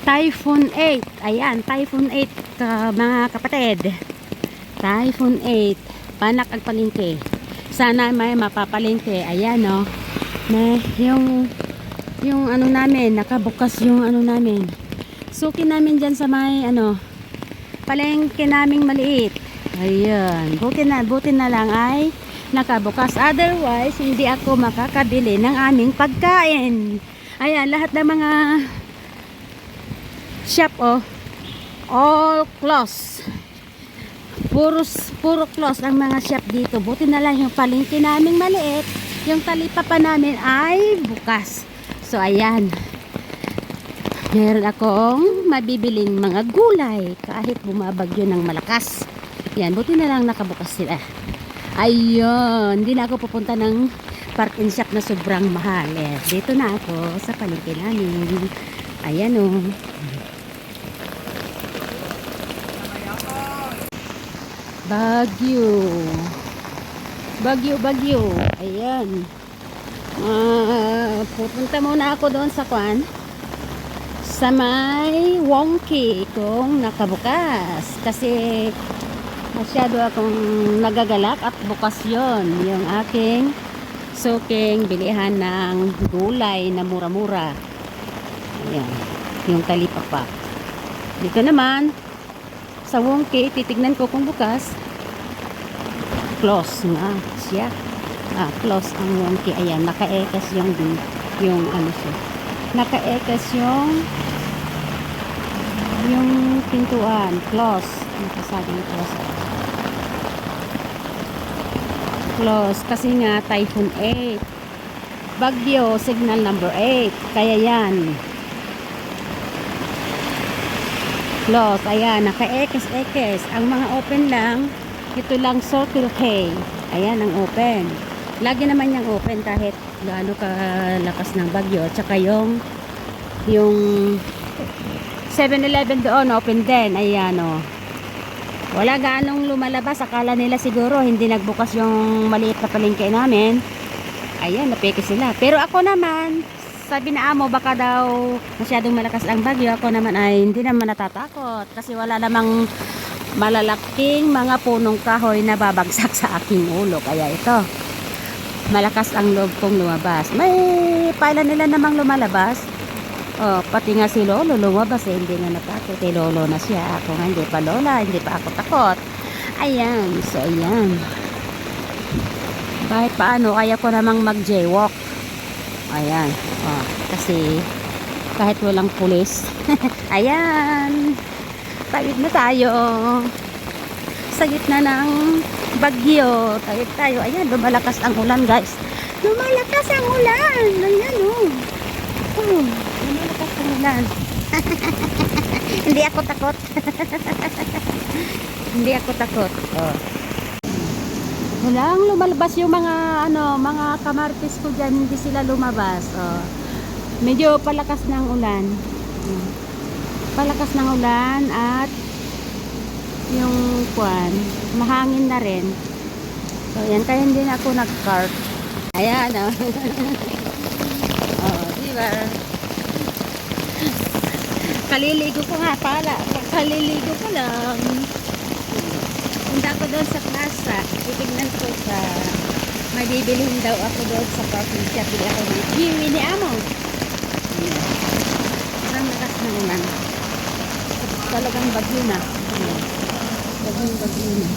Typhoon 8. Ayan, Typhoon 8 mga kapatid. Typhoon 8. Panak ang palengke. Sana may mapapalengke. Ayan oh. May yung ano namin, nakabukas yung ano namin. Suki namin dyan sa may ano, palengke naming maliit. Ayan, buti na lang ay nakabukas. Otherwise, hindi ako makakabili ng aming pagkain. Ayan, lahat ng mga shop oh, all closed. Puro close ang mga shop dito. Buti na lang yung palengke naming maliit, yung talipapa namin ay bukas. So ayan, meron akong mabibiling mga gulay kahit bumabagyo ng malakas. Yan, buti na lang nakabukas sila. Ayun, hindi na ako pupunta ng park and shop na sobrang mahal. Dito na ako sa palengke namin. Ayan o. Bagyo. Ayan. Pupunta muna ako doon sa sa may Wonky kung nakabukas. Kasi masyado akong nagagalak at bukas yon yung aking suking bilihan ng gulay na mura-mura. Ayan, yung talipapa. Dito naman sa Wonky, titignan ko kung bukas. Close na siya. Close ang Wonky. Ayan, naka-ekas yung ano siya. Naka-ekas yung pintuan. Close. Nakasabing close. Close. Kasi nga, Typhoon 8. Bagyo, signal number 8. Kaya yan. Close. Ayan, naka-ekes. Ang mga open lang, ito lang Circle K. Ayan ang open. Lagi naman yung open kahit gaano kalakas ng bagyo. Tsaka yung 7-Eleven doon open din. Ayan o. Wala gaanong lumalabas. Akala nila siguro hindi nagbukas yung maliit na palengke namin. Ayan, napeke sila. Pero ako naman, sabi na amo baka daw masyadong malakas ang bagyo. Ako naman ay hindi naman natatakot. Kasi wala namang malalaking mga punong kahoy na babagsak sa aking ulo. Kaya ito, malakas ang loob kong lumabas. May pala nila namang lumalabas. Pati nga si Lolo lumabas hindi nga natakot. Lolo na siya. Ako nga hindi pa lola, hindi pa ako takot. Ayan, so ayan. Kahit paano, kaya ko namang mag-jaywalk. Ayan, kasi kahit walang pulis. Ayan. Tawid na tayo sa gitna ng bagyo. Tawid tayo. Ayan, lumalakas ang ulan guys. Lumalakas ang ulan. Ayan lumalakas ang ulan. Hindi ako takot. Hindi ako takot. Walang lumalabas yung mga mga kamartis ko dyan. Hindi sila lumabas. Medyo palakas ng ulan. Palakas ng ulan at yung mahangin na rin. So yan, kaya hindi na ako nag-cart. Ayan diba? Kaliligo ko nga pala. Kaliligo ko lang. Punta ako doon sa plaza. Titignan ko sa may bibilihin daw ako doon sa parking shop. Bili ako ng kiwi ni Amo. Parang lakas ng ulan. Talagang bagyo na. Bagyo na.